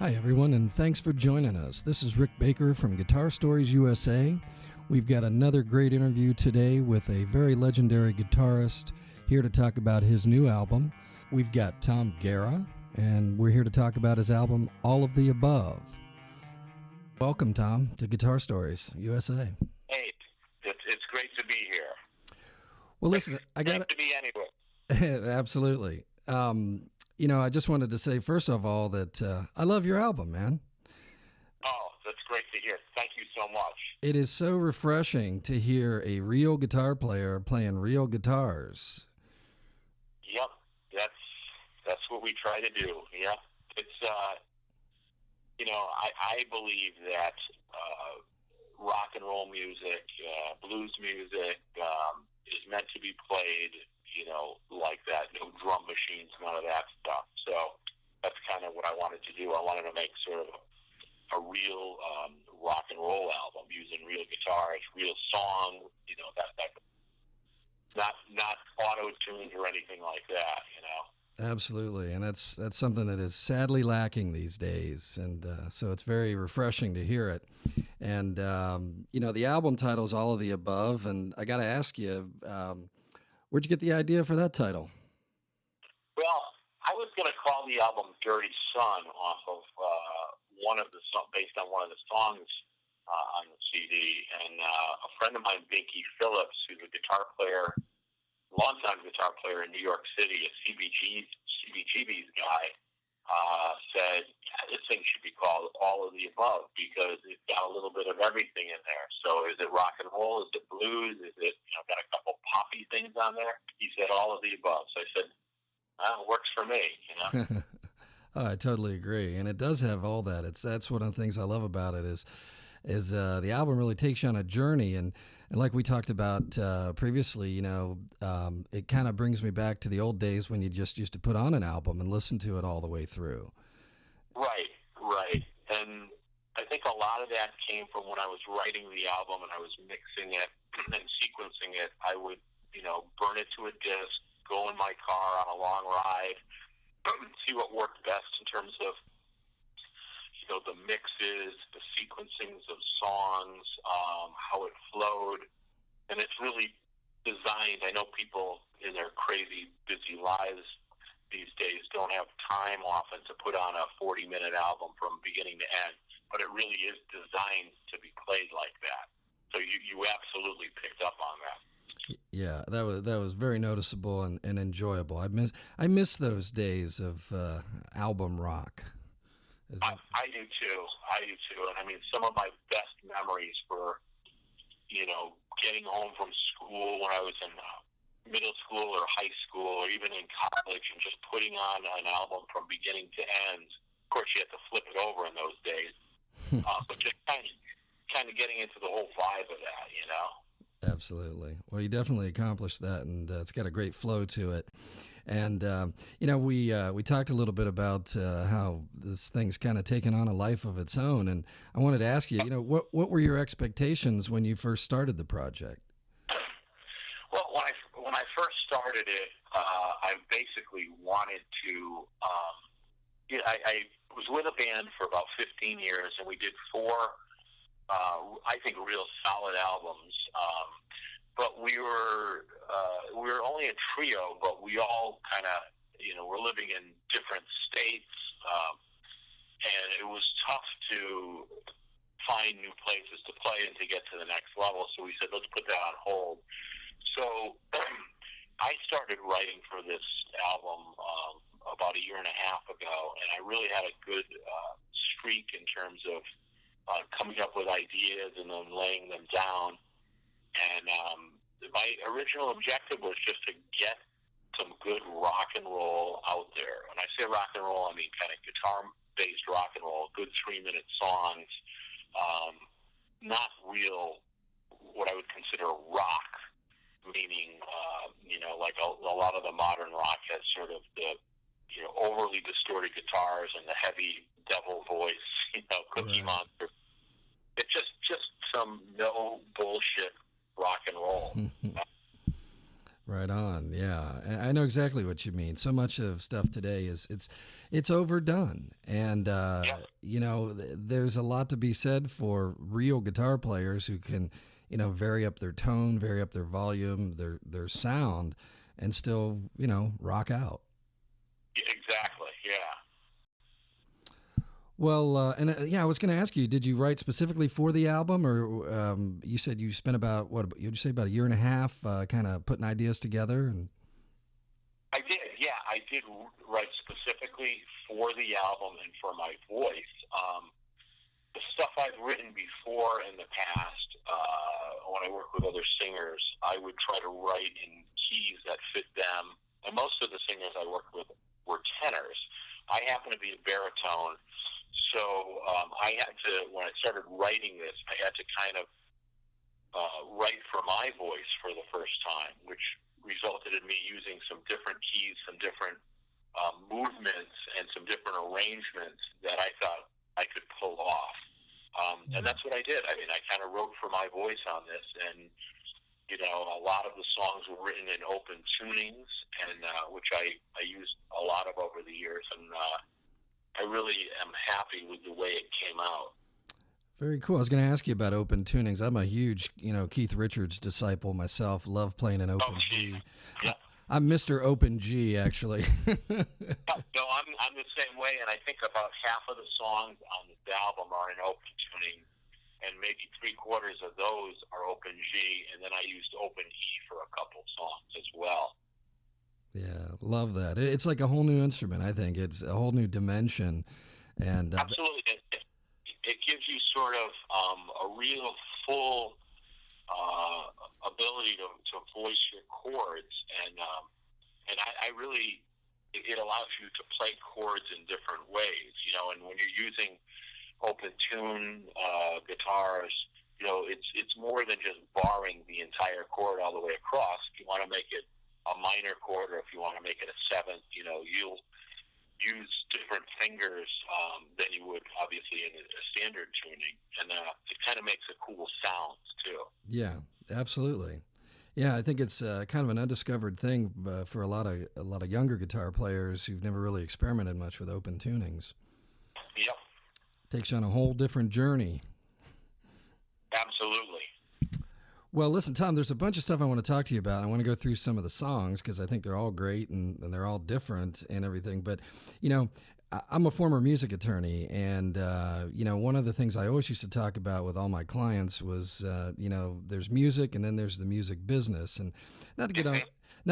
Hi, everyone, and thanks for joining us. This is Rick Baker from Guitar Stories USA. We've got another great interview today with a very legendary guitarist here to talk about his new album. We've got Tom Guerra, and we're here to talk about his album, All of the Above. Welcome, Tom, to Guitar Stories USA. Hey, it's great to be here. Well, listen, I got to be anywhere. Absolutely. I just wanted to say, first of all, that I love your album, man. Oh, that's great to hear. Thank you so much. It is so refreshing to hear a real guitar player playing real guitars. Yep, that's what we try to do. Yep, it's I believe that rock and roll music, blues music, is meant to be played, like that. No drum machines, none of that stuff. So that's kind of what I wanted to do. I wanted to make sort of a real rock and roll album using real guitars, real songs, not auto-tuned or anything like that, Absolutely, and that's something that is sadly lacking these days, and so it's very refreshing to hear it. And the album title is All of the Above, and I got to ask you, where'd you get the idea for that title? Well, I was going to call the album Dirty Son off of based on one of the songs on the CD, and a friend of mine, Binky Phillips, who's a guitar player, longtime guitar player in New York City, a CBGB's guy, said, this thing should be called All of the Above because it's got a little bit of everything in there. So is it rock and roll? Is it blues? Is it, got a couple poppy things on there? He said all of the above. So I said, it works for me, Oh, I totally agree. And it does have all that. That's one of the things I love about it is the album really takes you on a journey. And like we talked about previously, it kind of brings me back to the old days when you just used to put on an album and listen to it all the way through. Right. And I think a lot of that came from when I was writing the album and I was mixing it and sequencing it. I would, burn it to a disc, go in my car on a long ride, see what worked best in terms of the mixes, the sequencings of songs, how it flowed. And it's really designed, I know people in their crazy busy lives these days don't have time often to put on a 40-minute album from beginning to end, but it really is designed to be played like that. So you absolutely picked up on that. Yeah, that was very noticeable and enjoyable. I miss those days of album rock. I do too. And I mean, some of my best memories were, getting home from school when I was in middle school or high school or even in college and just putting on an album from beginning to end. Of course, you had to flip it over in those days, but just kind of getting into the whole vibe of that, Absolutely. Well, you definitely accomplished that, and it's got a great flow to it. And we talked a little bit about how this thing's kind of taken on a life of its own. And I wanted to ask you, what were your expectations when you first started the project? Well, when I first started it, I basically wanted to. I was with a band for about 15 years, and we did four, I think, real solid albums. But we were only a trio, but we all kind of, were living in different states, and it was tough to find new places to play and to get to the next level. So we said, let's put that on hold. So I started writing for this album about a year and a half ago, and I really had a good streak in terms of coming up with ideas and then laying them down. And my original objective was just to get some good rock and roll out there. When I say rock and roll, I mean kind of guitar-based rock and roll, good 3-minute songs, not real what I would consider rock, meaning, like a lot of the modern rock has sort of the, overly distorted guitars and the heavy devil voice, Cookie Right. Monster. It's just some no bullshit rock and roll. Right on. Yeah, I know exactly what you mean. So much of stuff today is it's overdone, and Yep. there's a lot to be said for real guitar players who can, vary up their tone, vary up their volume, their sound, and still, rock out. Exactly. Yeah. Well, yeah, I was going to ask you, did you write specifically for the album, or you said you spent about you'd say about a year and a half, kind of putting ideas together? And I did. Yeah, I did write specifically for the album and for my voice. The stuff I've written before in the past, when I work with other singers, I would try to write in keys that fit them. And most of the singers I worked with were tenors. I happen to be a baritone, so I had to, when I started writing this, I had to kind of write for my voice for the first time, which resulted in me using some different keys, some different movements, and some different arrangements that I thought I could pull off. And that's what I did. I mean, I kind of wrote for my voice on this, and a lot of the songs were written in open tunings, and which I used a lot of over the years, and I really am happy with the way it came out. very cool. I was going to ask you about open tunings. I'm a huge, Keith Richards disciple myself. Love playing an open G. Yeah. I'm Mr. Open G, actually. No, I'm the same way, and I think about half of the songs on this album are in open tuning, and maybe 3/4 of those are open G, and then I used open E for a couple songs as well. Yeah, love that. It's like a whole new instrument. I think it's a whole new dimension, and Absolutely, it gives you sort of a real full ability to voice your chords, and I really, it allows you to play chords in different ways, and when you're using open tune guitars, it's more than just barring the entire chord all the way across. If you want to make it a minor chord, or if you want to make it a seventh, you'll use different fingers than you would obviously in a standard tuning, and it kind of makes a cool sound too. yeah, absolutely. Yeah, I think it's kind of an undiscovered thing for a lot of younger guitar players who've never really experimented much with open tunings. Yep. Takes you on a whole different journey. Absolutely. Well, listen, Tom, there's a bunch of stuff I want to talk to you about. I want to go through some of the songs because I think they're all great and they're all different and everything. But, I'm a former music attorney, and, one of the things I always used to talk about with all my clients was, there's music and then there's the music business. And not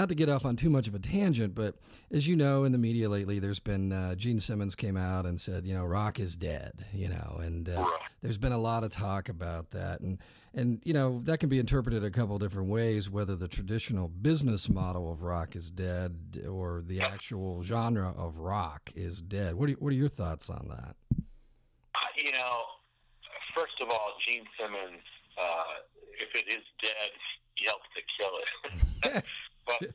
to get off on too much of a tangent, but as you know, in the media lately, there's been Gene Simmons came out and said, rock is dead, and there's been a lot of talk about that. And that can be interpreted a couple different ways, whether the traditional business model of rock is dead or the actual genre of rock is dead. What are your thoughts on that? First of all, Gene Simmons, if it is dead, he helps to kill it. But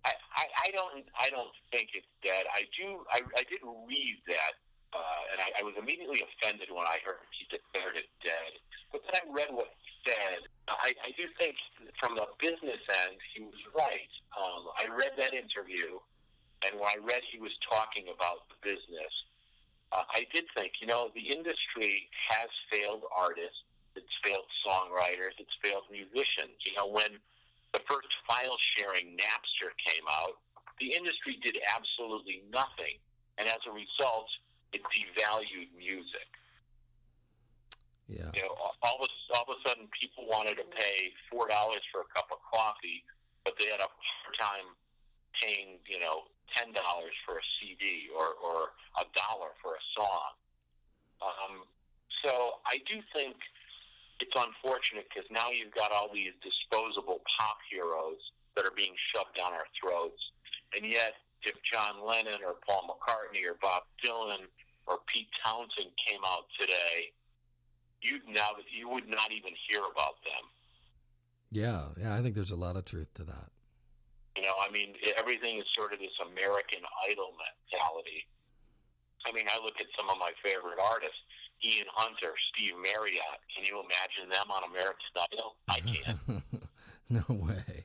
I don't think it's dead. I did read that, and I was immediately offended when I heard he declared it dead. But then I read what he said. I do think from the business end, he was right. I read that interview, and when I read he was talking about the business, I did think, the industry has failed artists, it's failed songwriters, it's failed musicians. When the first file sharing Napster came out, the industry did absolutely nothing, and as a result, it devalued music. Yeah. All of a sudden, people wanted to pay $4 for a cup of coffee, but they had a hard time paying, $10 for a CD or $1 for a song. So I do think it's unfortunate because now you've got all these disposable pop heroes that are being shoved down our throats, and yet if John Lennon or Paul McCartney or Bob Dylan or Pete Townsend came out today, you would not even hear about them. Yeah, I think there's a lot of truth to that. Everything is sort of this American Idol mentality. I look at some of my favorite artists, Ian Hunter, Steve Marriott. Can you imagine them on American Idol? I can't. No way.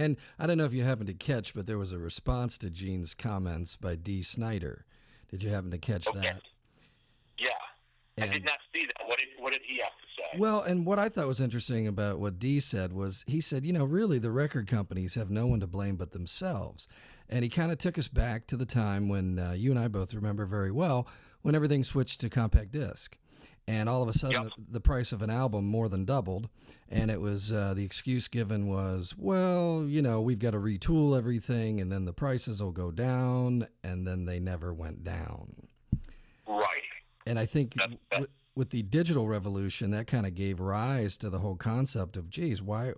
And I don't know if you happened to catch, but there was a response to Gene's comments by Dee Snider. Did you happen to catch that? Yeah. And, I did not see that. What did he have to say? Well, and what I thought was interesting about what Dee said was, he said, really the record companies have no one to blame but themselves. And he kind of took us back to the time when you and I both remember very well, when everything switched to compact disc. And all of a sudden, the price of an album more than doubled. And it was the excuse given was, well, we've got to retool everything, and then the prices will go down, and then they never went down. Right. And I think with the digital revolution, that kind of gave rise to the whole concept of, geez, why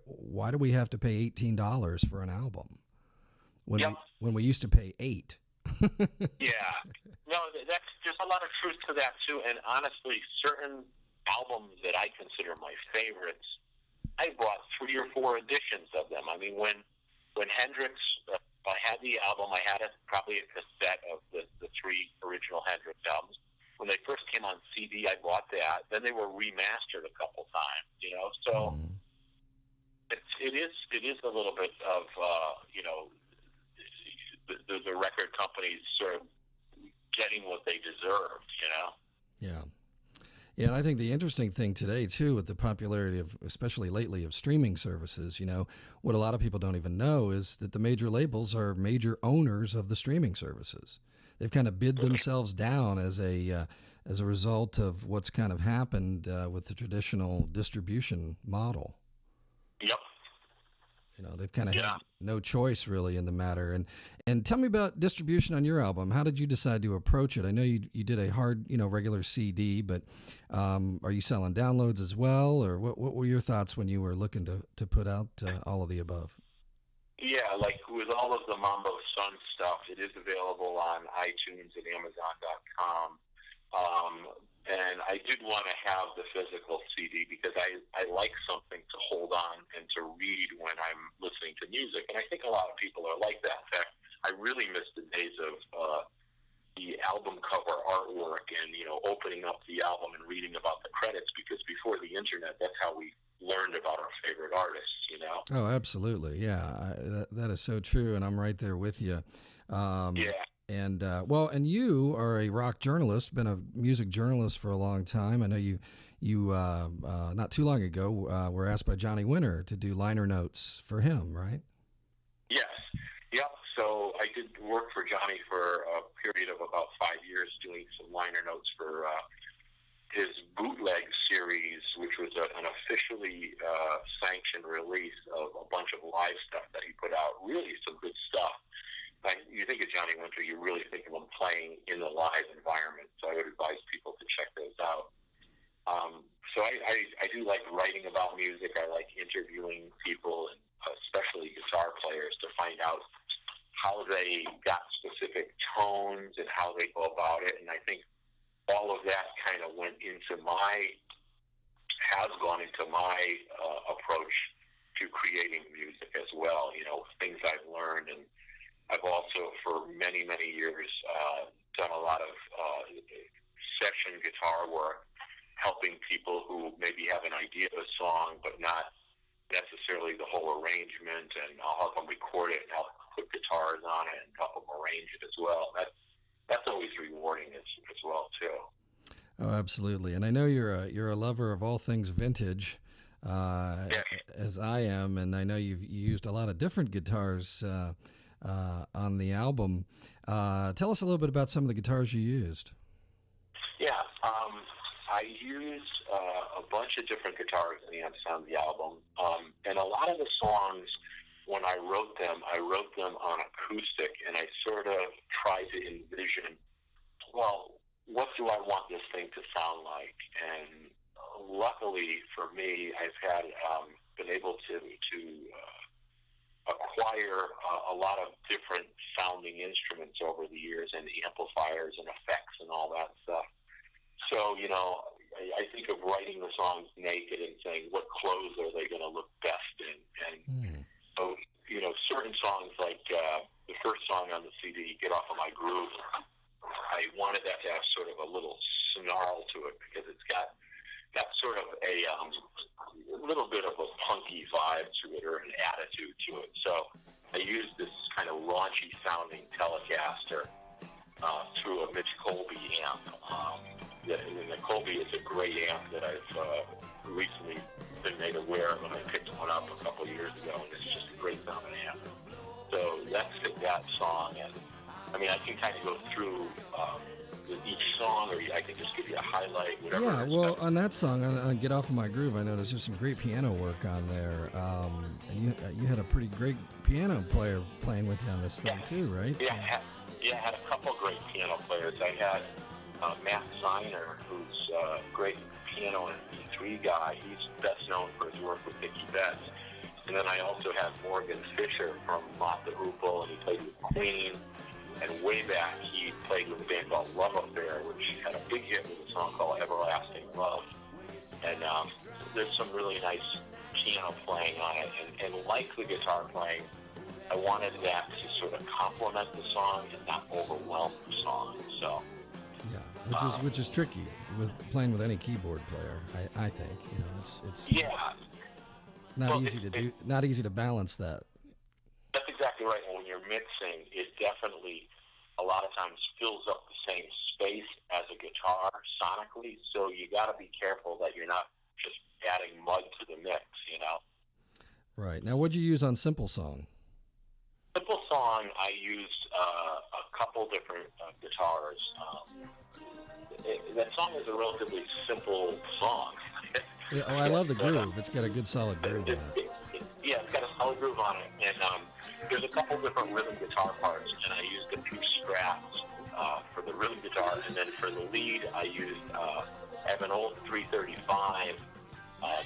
do we have to pay $18 for an album when we used to pay $8? Yeah. No, there's a lot of truth to that too. And honestly, certain albums that I consider my favorites, I bought 3 or 4 editions of them. I mean, when Hendrix, I had the album, I had probably a cassette of the 3 original Hendrix albums. When they first came on CD, I bought that. Then they were remastered a couple times, So it is a little bit of the record companies sort of getting what they deserved, Yeah. Yeah, and I think the interesting thing today, too, with the popularity of, especially lately, of streaming services, what a lot of people don't even know is that the major labels are major owners of the streaming services. They've kind of bid themselves down as a result of what's kind of happened with the traditional distribution model. Yep. They've kind of had no choice really in the matter. And tell me about distribution on your album. How did you decide to approach it? I know you did a hard, regular CD, but are you selling downloads as well, or what were your thoughts when you were looking to put out all of the above? Yeah, like with all of the Mambo Sun stuff, it is available on iTunes and Amazon.com. And I did want to have the physical CD because I like something to hold on and to read when I'm listening to music. And I think a lot of people are like that. In fact, I really miss the days of the album cover artwork and, opening up the album and reading about the credits, because before the internet, that's how we learned about our favorite artists, Oh, absolutely. Yeah, that is so true. And I'm right there with you. Yeah. And and you are a rock journalist, been a music journalist for a long time. I know you not too long ago were asked by Johnny Winter to do liner notes for him, right? Yes. Yep. So I did work for Johnny for a period of about 5 years doing some liner notes for his bootleg series, which was an officially sanctioned release of a bunch of live stuff that he put out. Really some good stuff. You think of Johnny Winter, you really think of him playing in the live environment. So I would advise people to check those out. So I do like writing about music. I like interviewing people, and especially guitar players, to find out how they got specific tones and how they go about it. And I think all of that kind of has gone into my approach to creating music as well. Things I've learned, and I've also, for many, many years, done a lot of session guitar work, helping people who maybe have an idea of a song, but not necessarily the whole arrangement, and I'll help them record it and help put guitars on it and help them arrange it as well. That's always rewarding as well, too. Oh, absolutely. And I know you're a lover of all things vintage, as I am, and I know you've used a lot of different guitars on the album. Tell us a little bit about some of the guitars you used. Yeah, I used a bunch of different guitars on the album, and a lot of the songs, when I wrote them on acoustic, and I sort of tried to envision, well, what do I want this thing to sound like? And luckily for me, I've been able to acquire a lot of different sounding instruments over the years, and amplifiers and effects and all that stuff. So, I think of writing the songs naked and saying, what clothes are they going to look best in? And so, certain songs like the first song on the CD, Get Off of My Groove, I wanted that to have sort of a little snarl to it, because it's got sort of a little bit of a punky vibe to it, or an attitude to it. So I used this kind of raunchy sounding Telecaster through a Mitch Colby amp. And the Colby is a great amp that I've recently been made aware of, and I picked one up a couple years ago, and it's just a great sounding amp. So that's that song, and I mean, I can kind of go through with each song, or I can just give you a highlight, whatever. Yeah, well, on that song, on Get Off of My Groove, I noticed there's some great piano work on there. And you had a pretty great piano player playing with you on this thing, too, right? Yeah, I had a couple great piano players. I had Matt Ziner, who's a great piano and B3 guy. He's best known for his work with Dickie Betts. And then I also have Morgan Fisher from Mott the Hoople, and he played with Queen. And way back, he played with a band called Love Affair, which had a big hit with a song called Everlasting Love. And there's some really nice piano playing on it. And like the guitar playing, I wanted that to sort of complement the song and not overwhelm the song. So, yeah, which is tricky with playing with any keyboard player. I think, you know, it's not easy to balance that. That's exactly right. And when you're mixing, it definitely a lot of times fills up the same space as a guitar sonically. So you got to be careful that you're not just adding mud to the mix, you know. Right. Now, what'd you use on Simple Song? Simple Song, I used a couple different guitars. That song is a relatively simple song. Yeah, I love the groove. It's got a good solid groove on it. Yeah, it's got a solid groove on it. And there's a couple different rhythm guitar parts, and I used a few scraps for the rhythm guitar. And then for the lead, I used I have an old 335,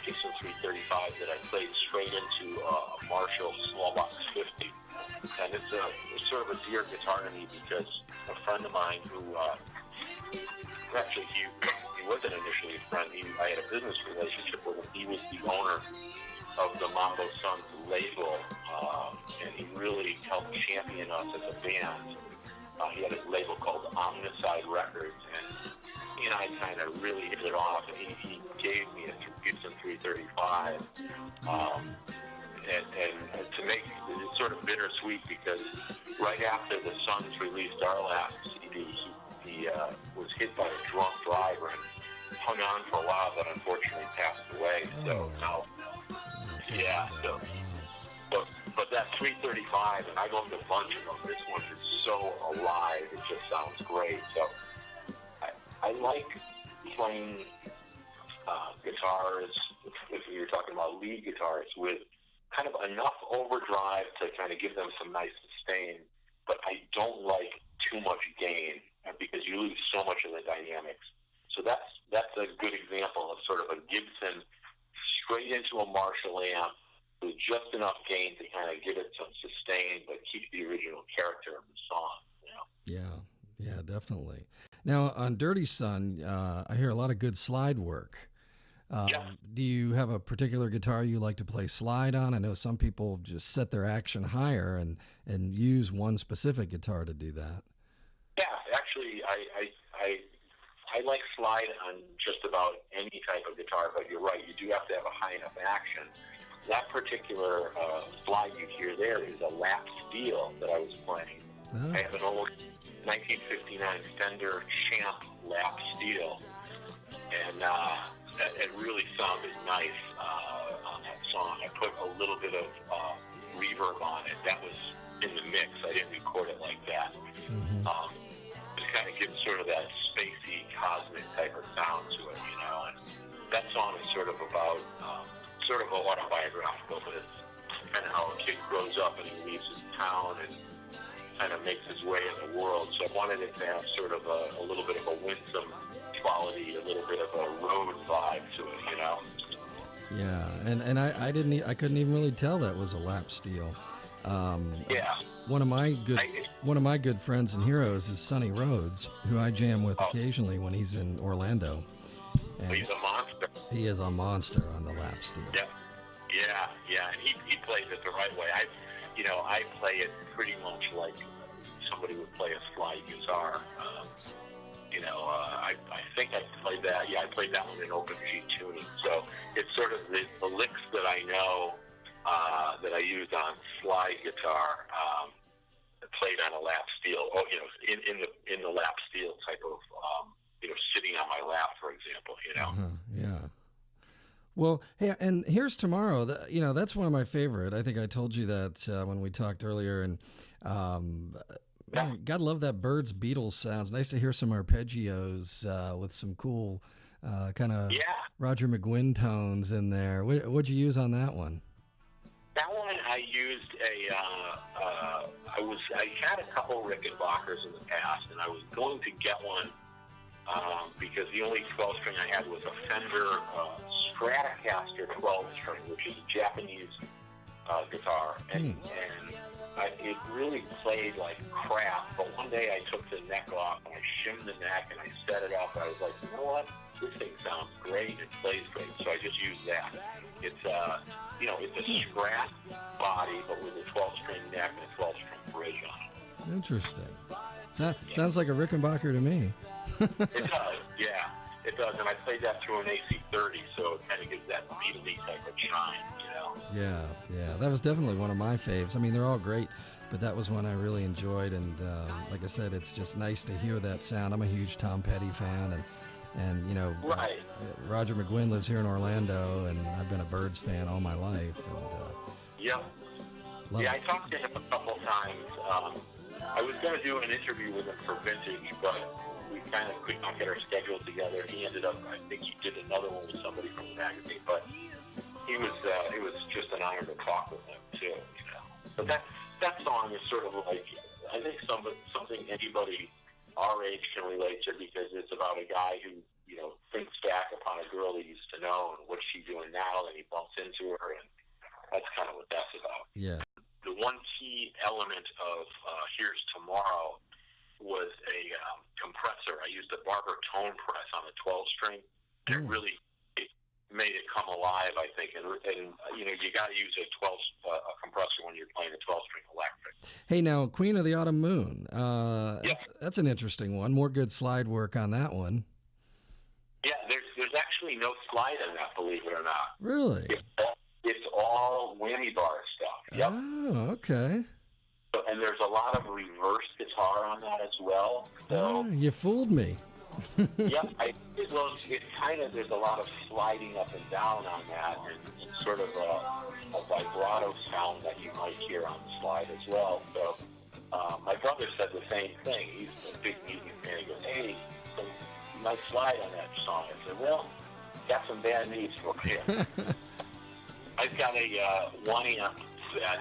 Gibson 335 that I played straight into a Marshall Smallbox 50. And it's sort of a dear guitar to me because a friend of mine who actually, he wasn't initially a friend. I had a business relationship with him. He was the owner of the Mambo Sons label, and he really helped champion us as a band. He had a label called Omnicide Records, and he and I kind of really hit it off. And he gave me a Gibson 335, and to make it sort of bittersweet because right after the Sons released our last CD, he was hit by a drunk driver and hung on for a while, but unfortunately passed away. So now, yeah. So, but that 335, and I've owned a bunch of them. This one is so alive; it just sounds great. So I like playing guitars. If you're talking about lead guitars, with kind of enough overdrive to kind of give them some nice sustain, but I don't like too much gain because you lose so much of the dynamics. So that's a good example of sort of a Gibson straight into a Marshall amp with just enough gain to kind of give it some sustain, but keep the original character of the song. You know? Yeah, definitely. Now on Dirty Son, I hear a lot of good slide work. Do you have a particular guitar you like to play slide on? I know some people just set their action higher and use one specific guitar to do that. Yeah, actually, I like slide on just about any type of guitar, but you're right, you do have to have a high enough action. That particular slide you hear there is a lap steel that I was playing. Oh. I have an old 1959 Fender Champ lap steel, and it really sounded nice on that song. I put a little bit of reverb on it. That was in the mix. I didn't record it like that. Mm-hmm. Just kind of gives sort of that spacey, cosmic type of sound to it, you know. And that song is sort of about, sort of autobiographical, but it's kind of how a kid grows up and he leaves his town and kind of makes his way in the world. So I wanted it to have sort of a little bit of a winsome quality, a little bit of a road vibe to it, you know. Yeah, and I couldn't even really tell that was a lap steel. Yeah. One of my good friends and heroes is Sonny Rhodes, who I jam with occasionally when he's in Orlando. And he's a monster. He is a monster on the lap steel. Yeah, and he plays it the right way. I play it pretty much like somebody would play a slide guitar. I think I played that. Yeah, I played that one in open G tuning. So it's sort of the licks that I know that I used on slide guitar, played on a lap steel. Oh, in the lap steel type of, sitting on my lap, for example. Yeah. Well, hey, and here's Tomorrow. That's one of my favorite. I think I told you that when we talked earlier. And man, gotta love that Birds Beatles sounds. Nice to hear some arpeggios with some cool kind of Roger McGuinn tones in there. What'd you use on that one? That one I used I had a couple Rickenbackers in the past, and I was going to get one because the only 12-string I had was a Fender Stratocaster 12-string, which is a Japanese guitar, and it really played like crap. But one day I took the neck off and I shimmed the neck and I set it up. I was like, you know what? This thing sounds great. It plays great. So I just used that. It's it's a Strat body, but with a 12-string neck and a 12-string bridge on it. Interesting. Sounds like a Rickenbacker to me. It does, yeah. It does, and I played that through an AC-30, so it kind of gives that Beatley type of chime, Yeah. That was definitely one of my faves. I mean, they're all great, but that was one I really enjoyed, and like I said, it's just nice to hear that sound. I'm a huge Tom Petty fan, and right. Roger McGuinn lives here in Orlando, and I've been a Birds fan all my life. And, I talked to him a couple times. I was going to do an interview with him for Vintage, but we kind of could not get our schedule together. He ended up, I think he did another one with somebody from the magazine, but it was just an honor to talk with him too, But that song is sort of like, I think something anybody our age can relate to, because it's about a guy who, thinks back upon a girl he used to know and what's she doing now, and he bumps into her, and that's kind of what that's about. Yeah. The one key element of Here's Tomorrow was a compressor. I used a Barber tone press on a 12-string, and it really made it come alive, I think. And you got to use a compressor when you're playing a 12-string electric. Hey, now, Queen of the Autumn Moon. That's an interesting one. More good slide work on that one. Yeah, there's actually no slide in that, believe it or not. Really? It's all whammy bar stuff. Yep. Oh, okay. And there's a lot of reverse guitar on that as well. So you fooled me. Yep. It's kind of, there's a lot of sliding up and down on that, and sort of a vibrato sound that you might hear on the slide as well. So my brother said the same thing. He's a big music fan. He goes, hey, some nice slide on that song. I said, well, got some bad news for you. I've got a one amp that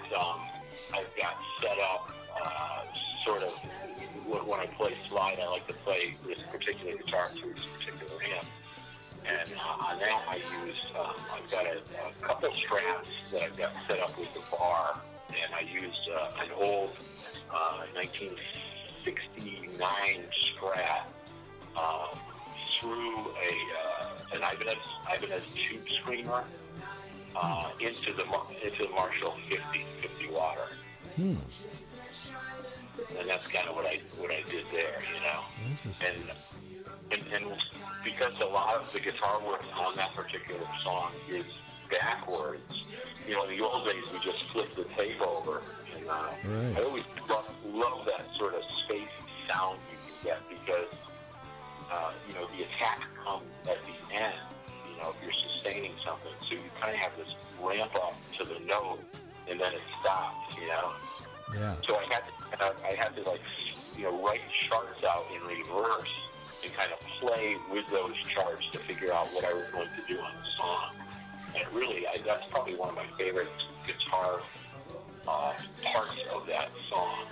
I've got set up sort of when I play slide. I like to play this particular guitar through this particular amp. And on that I use, I've got a couple straps that I've got set up with the bar, and I used an old 1969 Strat through an Ibanez tube screamer into the Marshall 50 water. And that's kind of what I did there, And because a lot of the guitar work on that particular song is backwards, in the old days we just flipped the tape over. And I always love that sort of spacey sound you can get, because the attack comes at the end. If you're sustaining something, so you kind of have this ramp up to the note, and then it stops. Yeah. So I had to write charts out in reverse and kind of play with those charts to figure out what I was going to do on the song. And really, that's probably one of my favorite guitar parts of that song.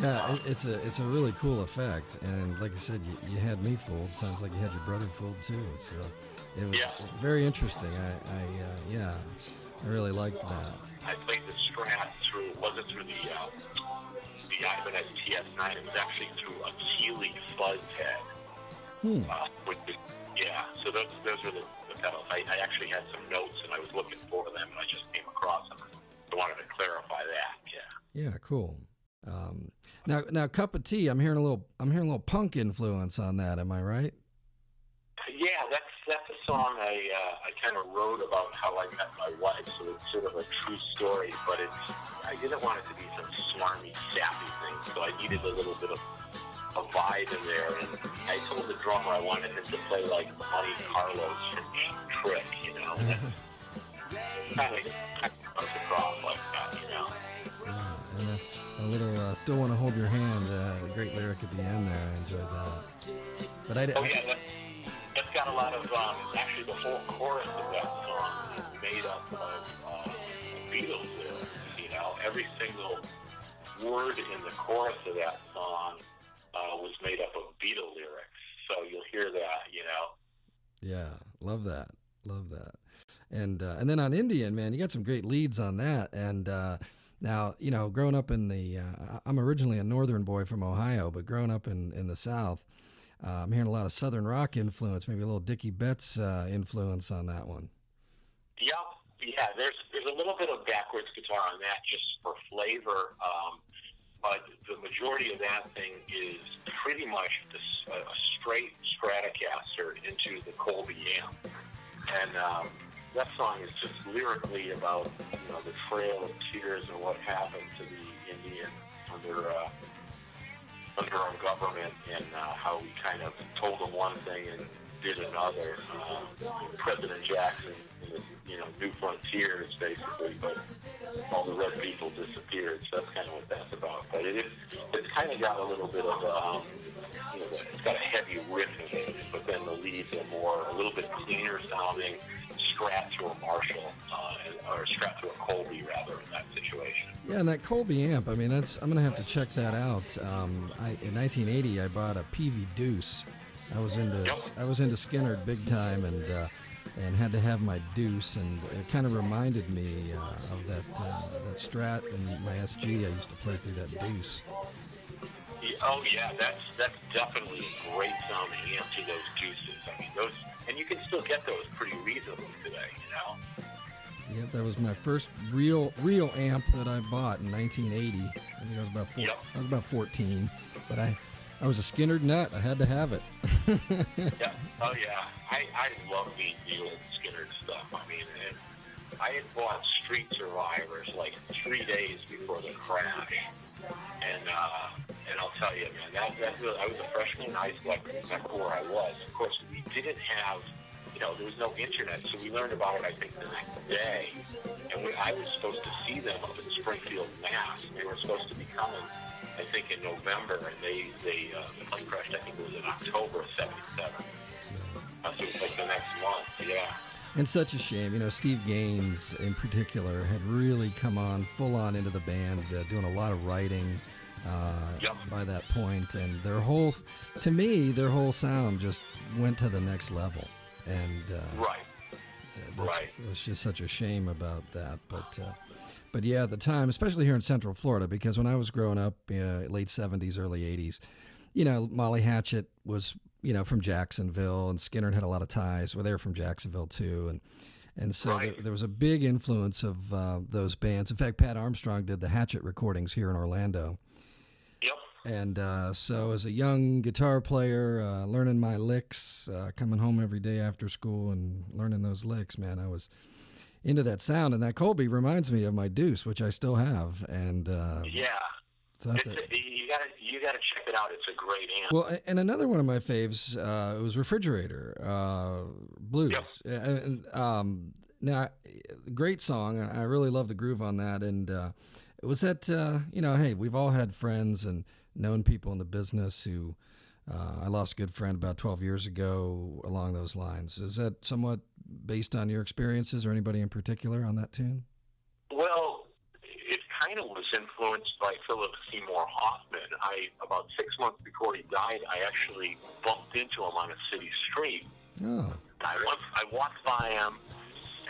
Yeah, it's a really cool effect, and like I said, you had me fooled. Sounds like you had your brother fooled too. So it was very interesting. I really liked that. I played the Strat through. It wasn't through the Ibanez TS9. It was actually through a Keeley fuzz head. So those were the pedals. I actually had some notes, and I was looking for them, and I just came across them. I wanted to clarify that. Yeah, cool. Now, Cup of Tea. I'm hearing a little punk influence on that. Am I right? Yeah, that's a song I kind of wrote about how I met my wife. So it's sort of a true story, but I didn't want it to be some smarmy, sappy thing. So I needed a little bit of a vibe in there, and I told the drummer I wanted him to play like Monte Carlos from Trick, you know. Kind of comes across like that, you know. Yeah, and a little "Still Want to Hold Your Hand," a great lyric at the end there. I enjoyed that. But that's got a lot of actually the whole chorus of that song is made up of Beatles lyrics. You know, every single word in the chorus of that song was made up of Beatle lyrics. So you'll hear that, you know. Yeah, love that. And then on Indian, man, you got some great leads on that. And now, you know, growing up in I'm originally a northern boy from Ohio, but growing up in the South, I'm hearing a lot of Southern rock influence, maybe a little Dickie Betts influence on that one. Yeah. There's a little bit of backwards guitar on that just for flavor, but the majority of that thing is pretty much a straight Stratocaster into the Colby amp, and that song is just lyrically about, you know, the Trail of Tears and what happened to the Indian under our government, and how we kind of told them one thing and did another. President Jackson and the, you know, New Frontiers, basically, but all the red people disappeared. So that's kind of what that's about. But it's kind of got a little bit of you know, it's got a heavy riff in it, but then the leads are a little bit cleaner sounding, Strat to a Marshall, or Strat to a Colby, rather, in that situation. Yeah, and that Colby amp, I mean, I'm going to have to check that out. In 1980, I bought a PV Deuce. I was into Skinner big time, and had to have my Deuce, and it kind of reminded me of that Strat and my SG. I used to play through that Deuce. Oh yeah, that's definitely a great sounding amp to those Deuces. I mean, those, and you can still get those pretty reasonably today, you know. Yep, that was my first real amp that I bought in 1980. I think I was about 14, but I was a Skinner nut. I had to have it. Yeah. Oh yeah, I love the old Skinner stuff. I mean, I had bought Street Survivors like 3 days before the crash, and I'll tell you, man, I was a freshman in high school. I couldn't remember where I was. Of course, we didn't have, you know, there was no internet, so we learned about it, I think, the next day. And I was supposed to see them up in Springfield, Mass. They were supposed to be coming, I think, in November, and the plane crashed, I think it was in October of '77. So it was like the next month, yeah. And such a shame. You know, Steve Gaines, in particular, had really come on full on into the band, doing a lot of writing by that point. And their whole sound just went to the next level. And it was just such a shame about that. But yeah, at the time, especially here in Central Florida, because when I was growing up, late 70s, early 80s, you know, Molly Hatchet was, you know, from Jacksonville, and Skinner had a lot of ties. Well, they were from Jacksonville too, and so there was a big influence of those bands. In fact, Pat Armstrong did the Hatchet recordings here in Orlando. Yep. And so as a young guitar player, learning my licks, coming home every day after school and learning those licks, man, I was into that sound. And that Colby reminds me of my Deuce, which I still have. And yeah. So you gotta check it out. It's a great amp. Well, and another one of my faves was Refrigerator Blues. Yep. Now, great song. I really love the groove on that. And it was that, you know, hey, we've all had friends and known people in the business who I lost a good friend about 12 years ago along those lines. Is that somewhat based on your experiences or anybody in particular on that tune? Well, it kind of was influenced by Philip Seymour Hoffman. About 6 months before he died, I actually bumped into him on a city street. Oh. I walked by him,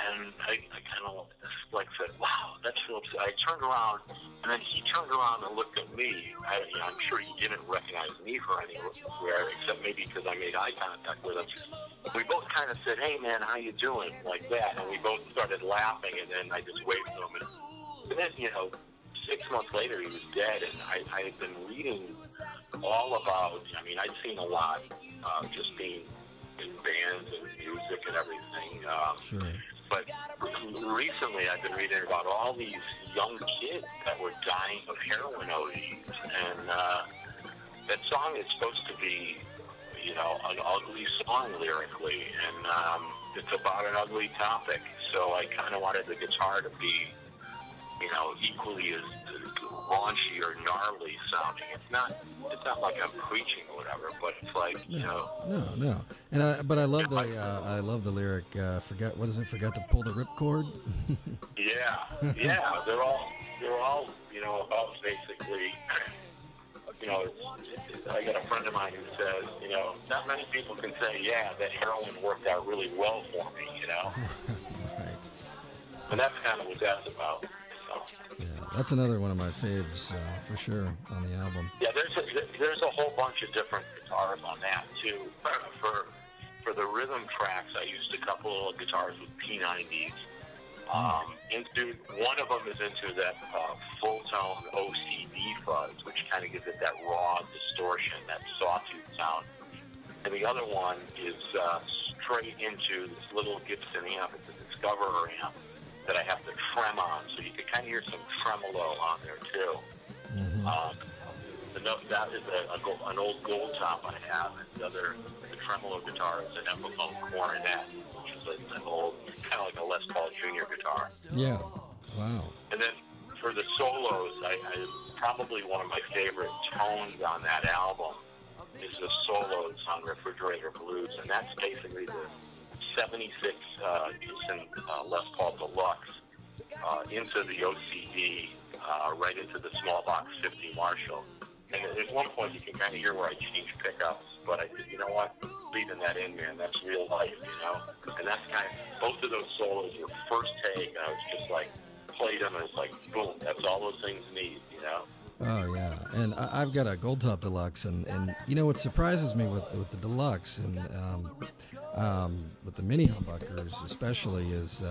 and I kind of like said, "Wow, that's Philip." I turned around, and then he turned around and looked at me. I'm sure he didn't recognize me for anywhere, except maybe because I made eye contact with him. We both kind of said, "Hey, man, how you doing?" like that, and we both started laughing, and then I just waved to him. And then, you know, 6 months later, he was dead, and I had been reading all about. I mean, I'd seen a lot, just being in bands and music and everything. Sure. But recently, I've been reading about all these young kids that were dying of heroin ODs, and that song is supposed to be, you know, an ugly song lyrically, and it's about an ugly topic. So I kind of wanted the guitar to be, you know, equally as raunchy or gnarly sounding. It's not like I'm preaching or whatever, but it's like, you know. No. And but I love the lyric. Forgot to pull the ripcord. yeah. They're all, you know, about basically. You know, I got a friend of mine who says, you know, not many people can say, yeah, that heroin worked out really well for me, you know. Right. And that's kind of what that's about. So. Yeah, that's another one of my faves for sure on the album. Yeah, there's a whole bunch of different guitars on that too. For the rhythm tracks, I used a couple of guitars with P90s. One of them is into that full tone OCD fuzz, which kind of gives it that raw distortion, that sawtooth sound. And the other one is straight into this little Gibson amp. It's a Discoverer amp that I have to trem on, so you can kind of hear some tremolo on there too. Mm-hmm. That is an old gold top I have, and the tremolo guitar is an Epiphone Coronet, which is an old, kind of like a Les Paul Jr. guitar. Yeah, wow. And then for the solos, I probably one of my favorite tones on that album is the solos on Refrigerator Blues, and that's basically the 76 Gibson Les Paul Deluxe into the OCD, right into the small box 50 Marshall. And at one point you can kind of hear where I change pickups, but I said, you know what, leaving that in, man, that's real life, you know? And that's kind of, both of those solos were first take, and I was just like, played them, and it's like, boom, that's all those things need, you know? Oh, yeah. And I've got a Gold Top Deluxe, and you know what surprises me with the Deluxe, and with the mini humbuckers especially, is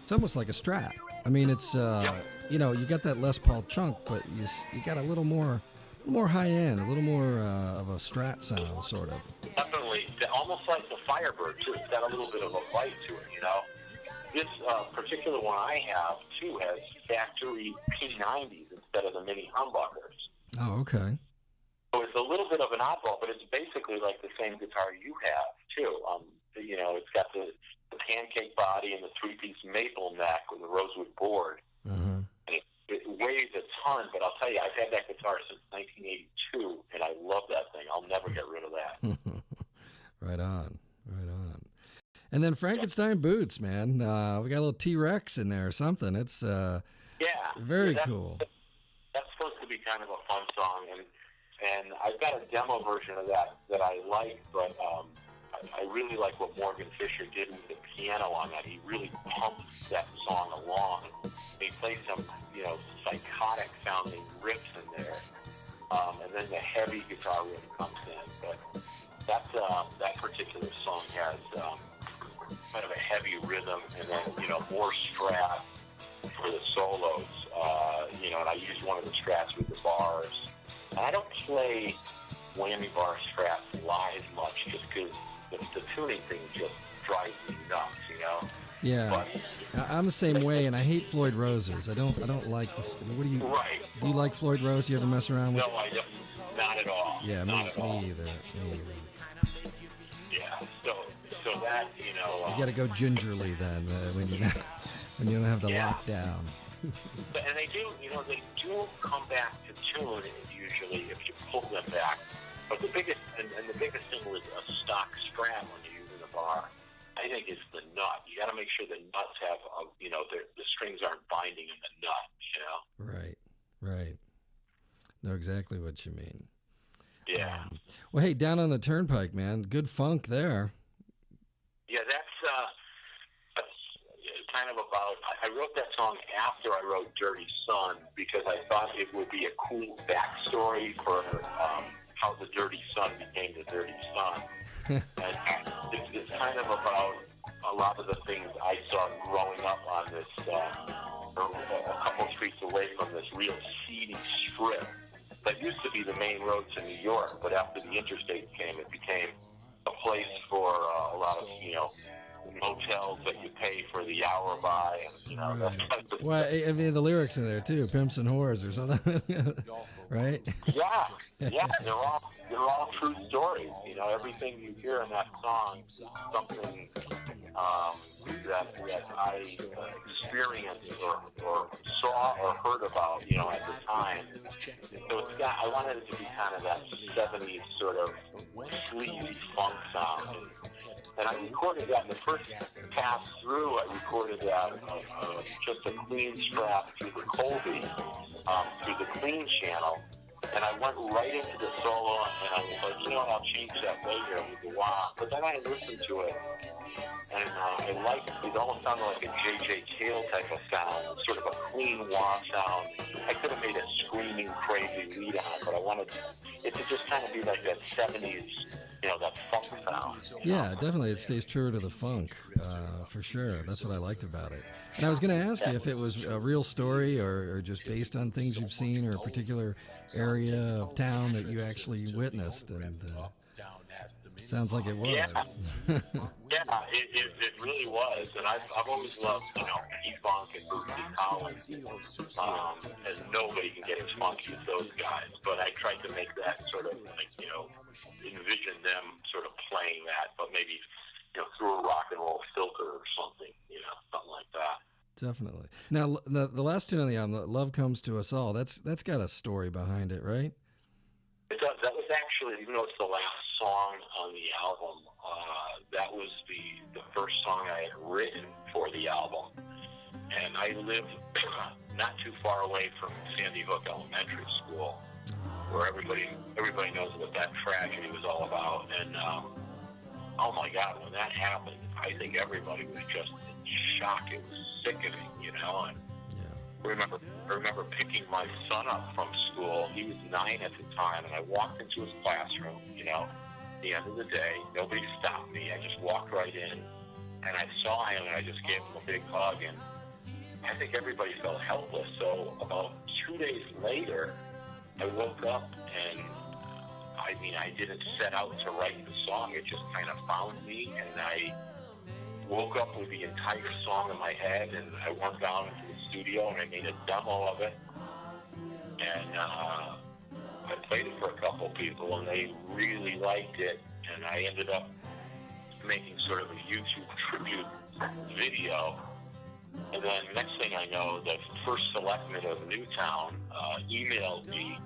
it's almost like a Strat. I mean, it's, you know, you got that Les Paul chunk, but you got a little more high end, a little more of a Strat sound, sort of. Definitely, almost like the Firebird too. It's got a little bit of a bite to it, you know. This particular one I have too has factory P90s instead of the mini humbuckers. Oh, okay. So it's a little bit of an oddball, but it's basically like the same guitar you have too. You know, it's got the pancake body and the three-piece maple neck with the rosewood board. Mm-hmm. And it weighs a ton, but I'll tell you, I've had that guitar since 1982, and I love that thing. I'll never get rid of that. Right on. And then Frankenstein Boots, man. We got a little T-Rex in there or something. It's very cool. That's supposed to be kind of a fun song, and I've got a demo version of that I like, but I really like what Morgan Fisher did with the piano on that. He really pumps that song along. He plays some, you know, psychotic sounding riffs in there, and then the heavy guitar riff comes in. But that particular song has kind of a heavy rhythm, and then, you know, more Strat for the solos. You know, and I use one of the Strats with the bars. And I don't play whammy bar Strats live much, just because the tuning thing just drives me nuts, you know. Yeah, but I'm the same way, and I hate Floyd Roses. I don't like the. What do you? Right. Do you like Floyd Rose? You ever mess around with? No, I don't. Not at all. Yeah, me either. Yeah. So that, you know. You got to go gingerly then when you don't have the lockdown. And they do come back to tune usually if you pull them back. But the biggest thing with a stock Strat when you're using a bar, I think, is the nut. You got to make sure the nuts have, you know, the strings aren't binding in the nut, you know. Right. Know exactly what you mean. Yeah. Well, hey, Down on the Turnpike, man, good funk there. Yeah, that's kind of about. I wrote that song after I wrote Dirty Son because I thought it would be a cool backstory for how the Dirty Son became the Dirty Son. And it's kind of about a lot of the things I saw growing up on this a couple streets away from this real seedy strip that used to be the main roads in New York, but after the interstate came, it became a place for a lot of, motels that you pay for the hour by, and, right. that type of Well, I mean, the lyrics in there, too, pimps and whores or something, right? Yeah, they're all true stories. Everything you hear in that song, something that I experienced or saw or heard about, at the time. So I wanted it to be kind of that 70s sort of sleazy funk sound. And I recorded that in the first pass through. I recorded that just a clean strap through the Colby, through the clean channel. And I went right into the solo, and I was like, I'll change that later with the wah. But then I listened to it, and I liked it. It almost sounded like a J.J. Cale type of sound, sort of a clean wah sound. I could have made a screaming, crazy lead on it, but I wanted it to just kind of be like that 70s, that funk sound. Yeah, definitely. It stays true to the funk, for sure. That's what I liked about it. And I was going to ask you if it was a real story or just based on things you've seen or a particular area of town that you actually witnessed. And sounds like it was. Yeah, it really was. And I've always loved, P-Funk and Bootsy Collins. And nobody can get as funky as those guys. But I tried to make that sort of envision them sort of playing that, but maybe, through a rock and roll filter or something, something like that. Definitely. Now, the last tune on the album, Love Comes to Us All, that's got a story behind it, right? It does. That was actually, even though it's the last song on the album, that was the first song I had written for the album. And I live not too far away from Sandy Hook Elementary School, where everybody knows what that tragedy was all about. And oh my God, when that happened, I think everybody was just in shock. It was sickening, And I remember picking my son up from school. He was 9 at the time, and I walked into his classroom. At the end of the day, nobody stopped me. I just walked right in, and I saw him, and I just gave him a big hug. And I think everybody felt helpless. So about 2 days later, I woke up, and I didn't set out to write the song. It just kind of found me, and I woke up with the entire song in my head, and I went down into the studio, and I made a demo of it. And I played it for a couple people, and they really liked it. And I ended up making sort of a YouTube tribute video. And then next thing I know, the first selectman of Newtown emailed me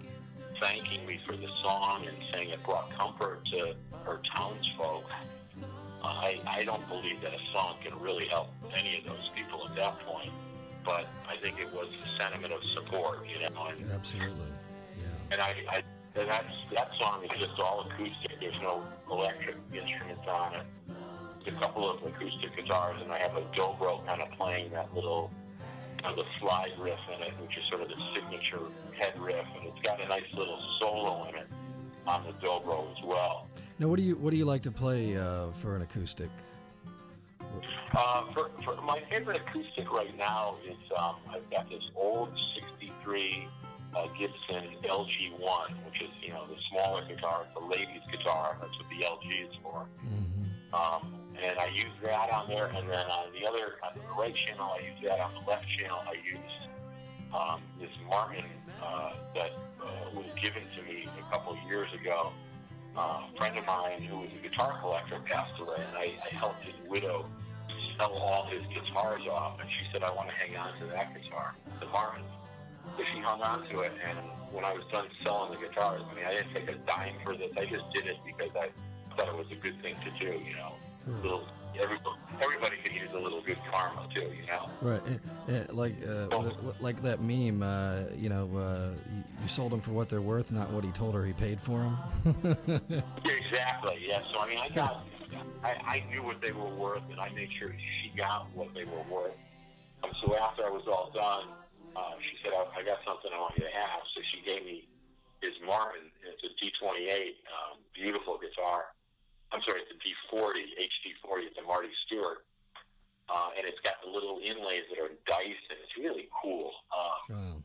thanking me for the song and saying it brought comfort to her townsfolk. I don't believe that a song can really help any of those people at that point, but I think it was a sentiment of support, And, Absolutely, yeah. And that song is just all acoustic. There's no electric instruments on it. It's a couple of acoustic guitars, and I have a dobro kind of playing that little the slide riff in it, which is sort of the signature head riff, and it's got a nice little solo in it on the dobro as well. Now, what do you like to play for an acoustic? For my favorite acoustic right now is I've got this old '63 Gibson LG1, which is the smaller guitar, the ladies' guitar. That's what the LG is for. Mm-hmm. And I use that on there, and then on the right channel, I use that. On the left channel, I use this Martin that was given to me a couple of years ago. A friend of mine who was a guitar collector passed away, and I helped his widow sell all his guitars off, and she said, I want to hang on to that guitar, the Martin. So she hung on to it, and when I was done selling the guitars, I didn't take a dime for this. I just did it because I thought it was a good thing to do, Everybody could use a little good karma too, Right, like that meme. You sold them for what they're worth, not what he told her he paid for them. Exactly. Yeah. So I knew what they were worth, and I made sure she got what they were worth. So after I was all done, she said, I got something I want you to have. So she gave me his Martin. It's a D28, beautiful guitar. I'm sorry, it's a D40, HD40. It's a Marty Stewart. and it's got the little inlays that are dice, and it's really cool. Wow.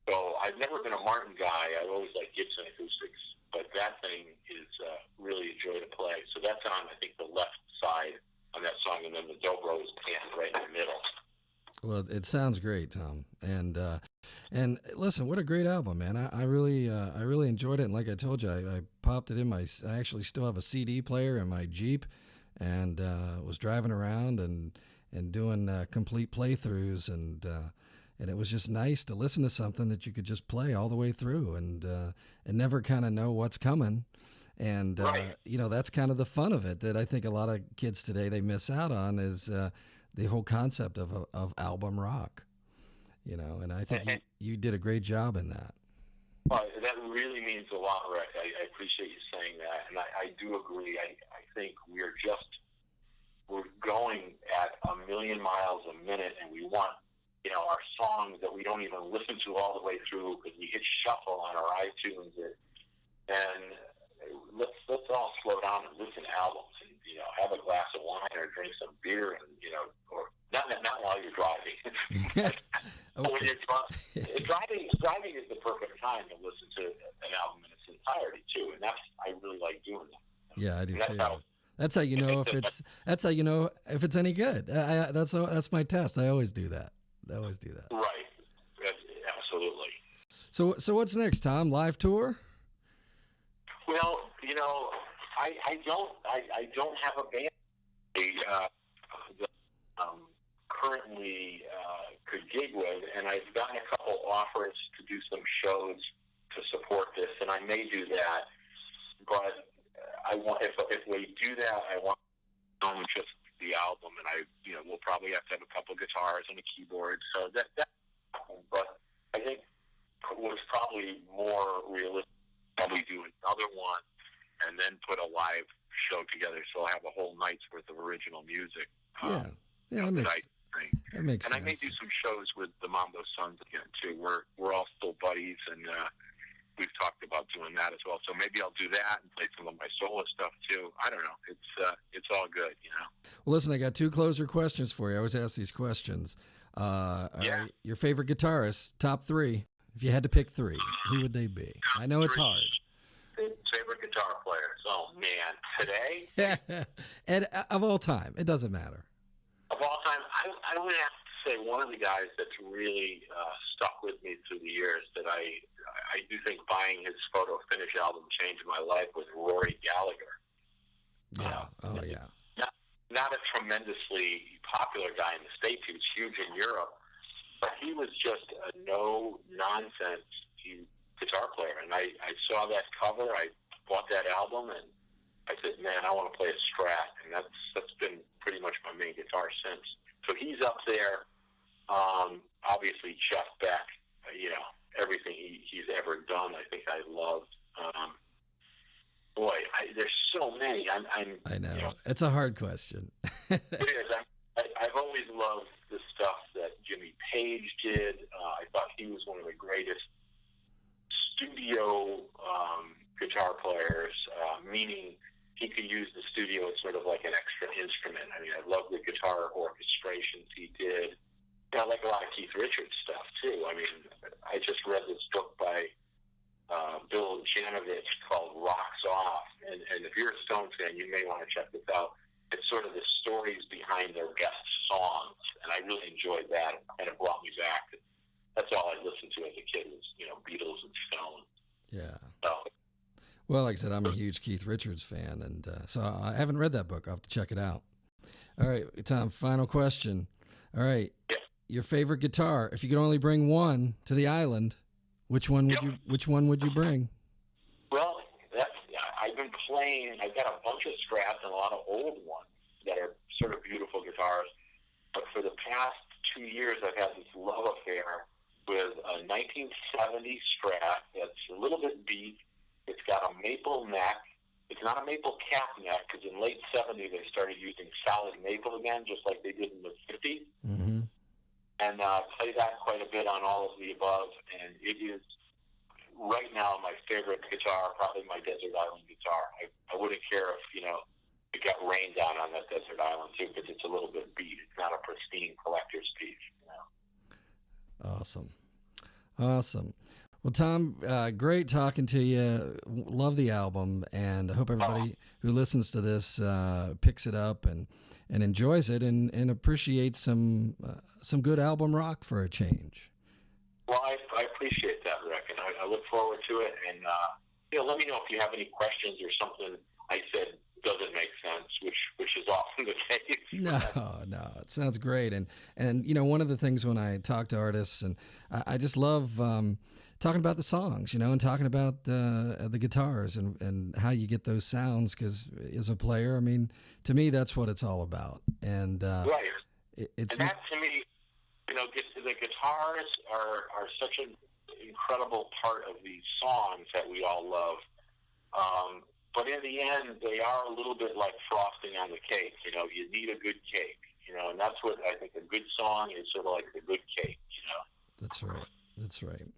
So I've never been a Martin guy. I've always liked Gibson acoustics, but that thing is really a joy to play. So that's on, I think, the left side on that song, and then the dobro is panned right in the middle. Well, it sounds great, Tom. And listen, what a great album, man! I really enjoyed it. And like I told you, I popped it in I actually still have a CD player in my Jeep, and was driving around and doing complete playthroughs, and it was just nice to listen to something that you could just play all the way through, and never kind of know what's coming. And Right. That's kind of the fun of it that I think a lot of kids today they miss out on is the whole concept of album rock. And I think you did a great job in that. Well, that really means a lot, Rick. I appreciate you saying that, and I do agree. I think we're going at 1,000,000 miles a minute, and we want our songs that we don't even listen to all the way through because we hit shuffle on our iTunes, and let's all slow down and listen to albums, and have a glass of wine or drink some beer, and or not while you're driving. Okay. When you're driving is the perfect time to listen to an album in its entirety too, and I really like doing that. Yeah, I do too. How, that's how you know if it's any good. That's my test. I always do that. Right. Absolutely. So what's next, Tom? Live tour? Well, I don't have a band that currently could gig with, and I've gotten a couple offers to do some shows to support this, and I may do that. But I want if we do that, I want just the album, and we'll probably have to have a couple guitars and a keyboard. So that. But I think what's probably more realistic, probably do another one, and then put a live show together. So I'll have a whole night's worth of original music. Yeah, that makes and sense. I may do some shows with the Mambo Sons again too. We're all still buddies, and we've talked about doing that as well. So maybe I'll do that and play some of my solo stuff too. I don't know. It's all good, Well, listen, I got two closer questions for you. I always ask these questions. All right, your favorite guitarist, top three. If you had to pick three, who would they be? I know it's hard. Favorite guitar players? Oh man, today? And of all time, it doesn't matter. Of all time, I would have to say one of the guys that's really stuck with me through the years that I do think buying his photo finish album changed my life was Rory Gallagher. Yeah. Yeah. Not a tremendously popular guy in the States. He was huge in Europe, but he was just a no-nonsense guitar player. And I saw that cover. I bought that album, and I said, man, I want to play a Strat. And that's been pretty much my main guitar since. So he's up there. Obviously, Jeff Beck, everything he's ever done, I think I loved. Boy, there's so many. I know. It's a hard question. It is. I've always loved the stuff that Jimmy Page did. I thought he was one of the greatest studio guitar players, meaning he could use the studio as sort of like an extra instrument. I mean, I love the guitar orchestrations he did. I like a lot of Keith Richards stuff, too. I mean, I just read this book by Bill Janovich called Rocks Off. And if you're a Stones fan, you may want to check this out. It's sort of the stories behind their best songs. And I really enjoyed that. It kind of brought me back. That's all I listened to as a kid was, Beatles and Stones. Yeah. So, well, like I said, I'm a huge Keith Richards fan, and so I haven't read that book. I'll have to check it out. All right, Tom, final question. All right. yeah. Your favorite guitar, if you could only bring one to the island, which one would you bring? Well, I've been playing. I've got a bunch of Strats and a lot of old ones that are sort of beautiful guitars. But for the past 2 years, I've had this love affair with a 1970 Strat that's a little bit beat. It's got a maple neck. It's not a maple cap neck because in late 70s they started using solid maple again, just like they did in the 50s. Mm-hmm. And play that quite a bit on all of the above. And it is right now my favorite guitar, probably my Desert Island guitar. I wouldn't care if, it got rain down on that desert island too, because it's a little bit beat. It's not a pristine collector's piece. Awesome. Well, Tom, great talking to you. Love the album, and I hope everybody who listens to this picks it up and enjoys it and appreciates some good album rock for a change. Well, I appreciate that, Rick, and I look forward to it. And let me know if you have any questions or something I said doesn't make sense, which is often the case. No, it sounds great. And one of the things when I talk to artists, and I just love talking about the songs, and talking about the guitars and how you get those sounds, because as a player, I mean, to me, that's what it's all about. And right. It's and that, to me, the guitars are such an incredible part of these songs that we all love. But in the end, they are a little bit like frosting on the cake. You need a good cake, and that's what I think a good song is, sort of like the good cake, That's right.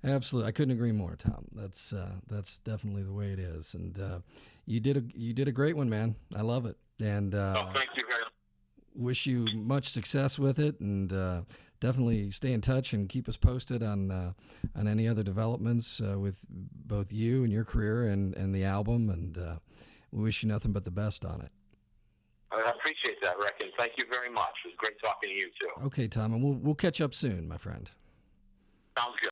Absolutely. I couldn't agree more, Tom. That's definitely the way it is. And you did a great one, man. I love it. And thank you very much. Wish you much success with it, and definitely stay in touch and keep us posted on any other developments with both you and your career and the album. And we wish you nothing but the best on it. I appreciate that, Rick, and thank you very much. It was great talking to you too. Okay, Tom, and we'll catch up soon, my friend. Sounds good.